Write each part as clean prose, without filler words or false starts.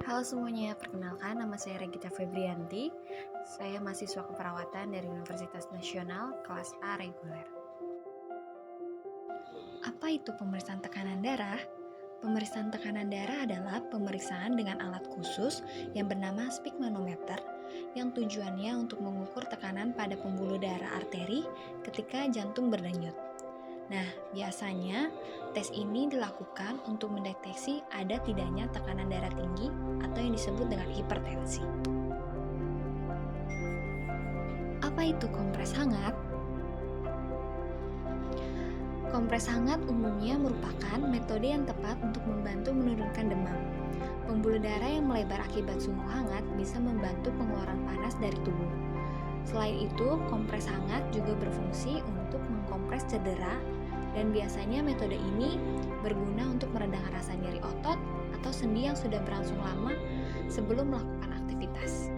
Halo semuanya, perkenalkan nama saya Regita Febrianti. Saya mahasiswa keperawatan dari Universitas Nasional kelas A reguler. Apa itu pemeriksaan tekanan darah? Pemeriksaan tekanan darah adalah pemeriksaan dengan alat khusus yang bernama sphygmanometer yang tujuannya untuk mengukur tekanan pada pembuluh darah arteri ketika jantung berdenyut. Nah, biasanya tes ini dilakukan untuk mendeteksi ada tidaknya tekanan darah tinggi atau yang disebut dengan hipertensi. Apa itu kompres hangat? Kompres hangat umumnya merupakan metode yang tepat untuk membantu menurunkan demam. Pembuluh darah yang melebar akibat suhu hangat bisa membantu pengeluaran panas dari tubuh. Selain itu, kompres hangat juga berfungsi untuk mengkompres cedera dan biasanya metode ini berguna untuk meredakan rasa nyeri otot atau sendi yang sudah berlangsung lama sebelum melakukan aktivitas.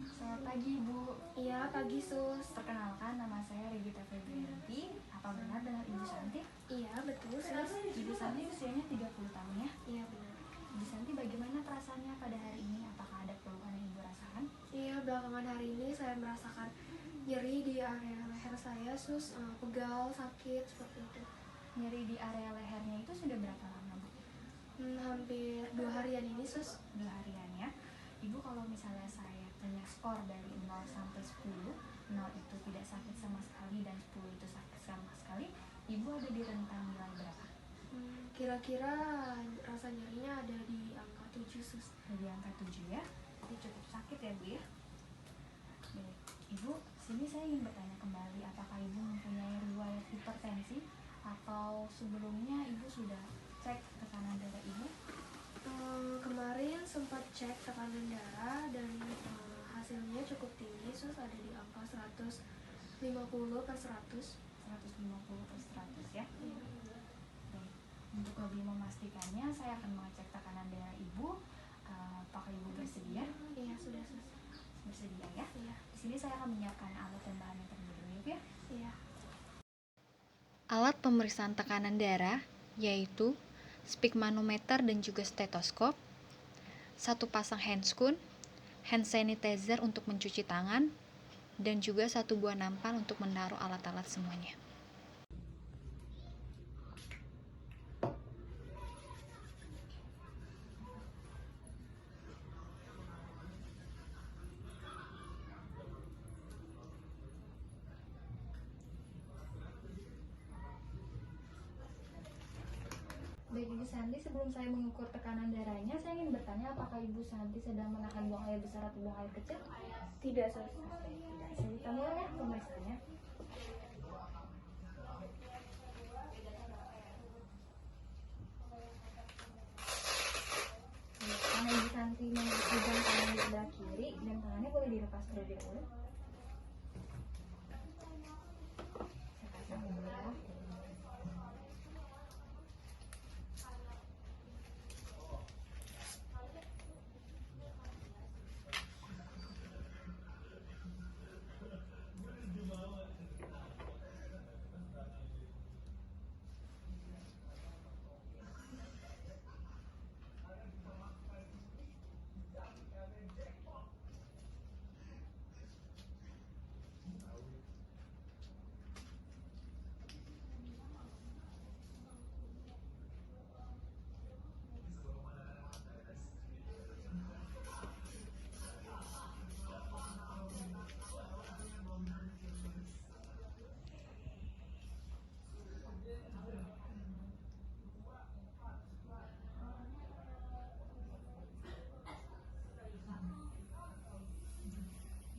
Selamat pagi, Bu. Iya, pagi Sus. Perkenalkan, nama saya Regita Febrianti. Apa benar dengan Ibu Santi? Iya, betul Sus. Ibu Santi usianya 30 tahun ya. Iya, benar. Ibu Santi bagaimana perasaannya pada hari ini? Apakah ada keluhan yang Ibu rasakan? Iya, belakangan hari ini saya merasakan nyeri di area leher saya, Sus. Pegal, sakit, seperti itu. Nyeri di area lehernya itu sudah berapa lama, Bu? Hampir 2 harian ini, Sus. 2 harian ya. Ibu, kalau misalnya saya tanya skor dari 0 sampai 10, 0 itu tidak sakit sama sekali dan 10 itu sakit sama sekali, Ibu ada di rentang nilai berapa? Kira-kira rasa nyerinya ada di angka 7, Sus. Di angka 7 ya. Itu cukup sakit ya, Bu ya. Baik, Ibu, sini saya ingin bertanya kembali, apakah Ibu mempunyai riwayat hipertensi atau sebelumnya Ibu sudah cek tekanan darah Ibu? Kemarin sempat cek tekanan darah dan hasilnya cukup tinggi, Sus. Ada di angka 150/100. 150/100 ya. Iya. Baik, untuk lebih memastikannya saya akan mengecek tekanan darah Ibu. Apakah Ibu bersedia? Iya, sudah, Sus. Bersedia ya? Iya. Di sini saya akan menyiapkan alat dan bahan yang terlebih dahulu ya. Iya. Alat pemeriksaan tekanan darah yaitu sphygmanometer dan juga stetoskop, satu pasang handscoon, hand sanitizer untuk mencuci tangan, dan juga satu buah nampan untuk menaruh alat-alat semuanya. Baik, Ibu Santi, sebelum saya mengukur tekanan darahnya, saya ingin bertanya apakah Ibu Santi sedang menahan buang air besar atau buang air kecil? Tidak, Sus. Tidak, saya ditambah ya pemeriksaannya. Karena Ibu Santi memegang tangan di sebelah kiri dan tangannya boleh dilepas terlebih dahulu. Saya pasang dulu ya.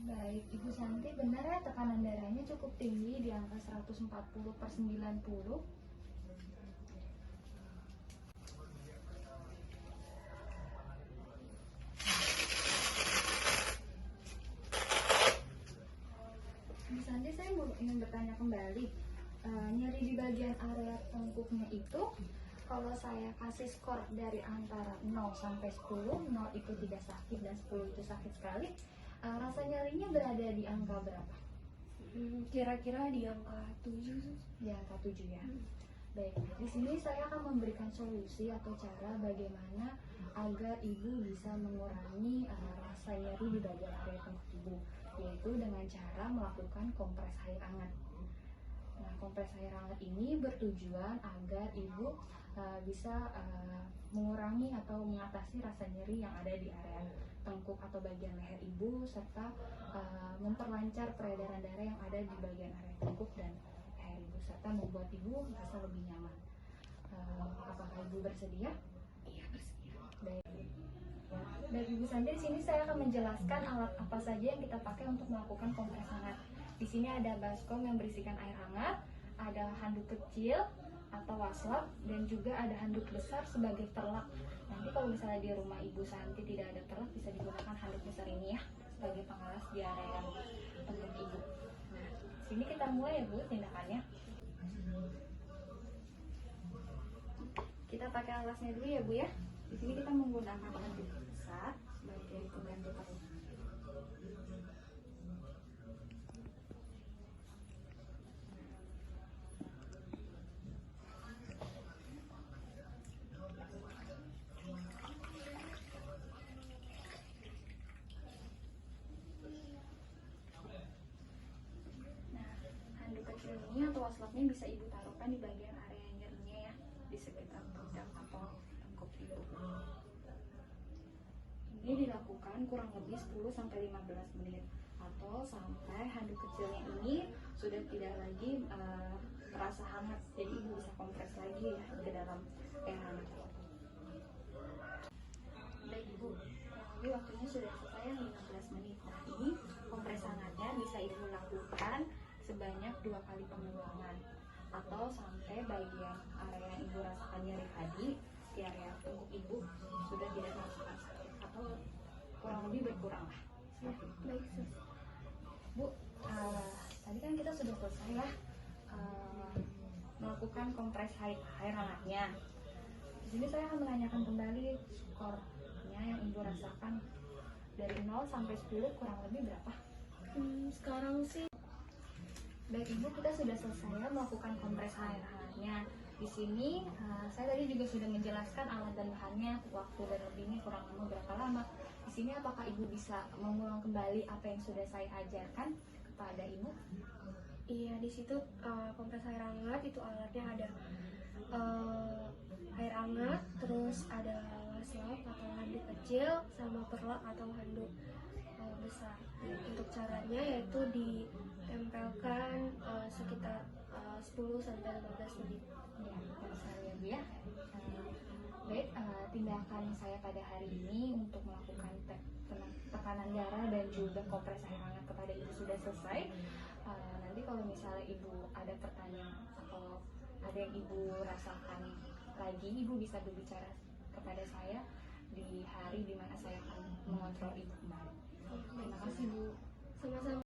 Baik, Ibu Santi, benar ya tekanan darahnya cukup tinggi di angka 140/90. Ibu Santi, saya ingin bertanya kembali, nyeri di bagian area tengkuknya itu, kalau saya kasih skor dari antara 0 sampai 10, 0 itu tidak sakit dan 10 itu sakit sekali, rasa nyerinya berada di angka berapa? Kira-kira di angka 7, Sus. Di angka 7 ya. Baik, di sini saya akan memberikan solusi atau cara bagaimana agar ibu bisa mengurangi rasa nyeri di bagian area tengkuk ibu, yaitu dengan cara melakukan kompres air hangat. Nah, kompres air hangat ini bertujuan agar ibu bisa mengurangi atau mengatasi rasa nyeri yang ada di area tengkuk atau bagian leher ibu, serta memperlancar peredaran darah yang ada di bagian area tengkuk dan leher ibu, serta membuat ibu merasa lebih nyaman. Apakah ibu bersedia? Iya, bersedia. Baik. Baik Ibu Santi, di sini saya akan menjelaskan alat apa saja yang kita pakai untuk melakukan kompres hangat. Di sini ada baskom yang berisikan air hangat, ada handuk kecil atau waslap, dan juga ada handuk besar sebagai terlak. Nanti kalau misalnya di rumah Ibu Santi tidak ada terlak, bisa digunakan handuk besar ini ya sebagai pengalas di area tengkuk ibu. Nah, sini kita mulai ya Bu tindakannya. Kita pakai alasnya dulu ya Bu ya. Di sini kita menggunakan handuk besar sebagai pembantu terlak. Handuk kecil ini atau waslapnya bisa ibu taruhkan di bagian area nyerinya ya, di sekitar pundak atau tengkuk ibu. Ini dilakukan kurang lebih 10-15 menit atau sampai handuk kecilnya ini sudah tidak lagi terasa hangat, jadi ibu bisa kompres lagi ya ke dalam air hangat. Baik ibu, kurang waktunya sudah selesai 15 menit. Nah, ini kompres hangatnya bisa ibu lakukan sebanyak 2 kali pengulangan atau sampai bagian area yang ibu rasakan nyeri tadi di area tengkuk ibu sudah tidak merasakan sakit atau kurang lebih berkurang lah. Baik, Sus. Bu, tadi kan kita sudah selesai ya melakukan kompres air hangatnya. Di sini saya akan menanyakan kembali skornya yang ibu rasakan dari 0 sampai 10 kurang lebih berapa? Sekarang sih Baik ibu, kita sudah selesai ya melakukan kompres air hangatnya. Di sini saya tadi juga sudah menjelaskan alat dan bahannya, waktu dan lebihnya kurang lebih berapa lama. Di sini apakah ibu bisa mengulang kembali apa yang sudah saya ajarkan kepada ibu? iya, di situ kompres air hangat itu alatnya ada air hangat, terus ada waslap atau handuk kecil, sama perlak atau handuk besar. Untuk caranya yaitu ditempelkan sekitar 10-15 menit. Ya, saya ya Bu ya. Baik, tindakan saya pada hari ini untuk melakukan tekanan darah dan juga kompres air hangat kepada ibu sudah selesai. Nanti kalau misalnya ibu ada pertanyaan atau ada yang ibu rasakan lagi, ibu bisa berbicara kepada saya di hari dimana saya akan mengontrol ibu kembali. Terima kasih Bu. Sama-sama.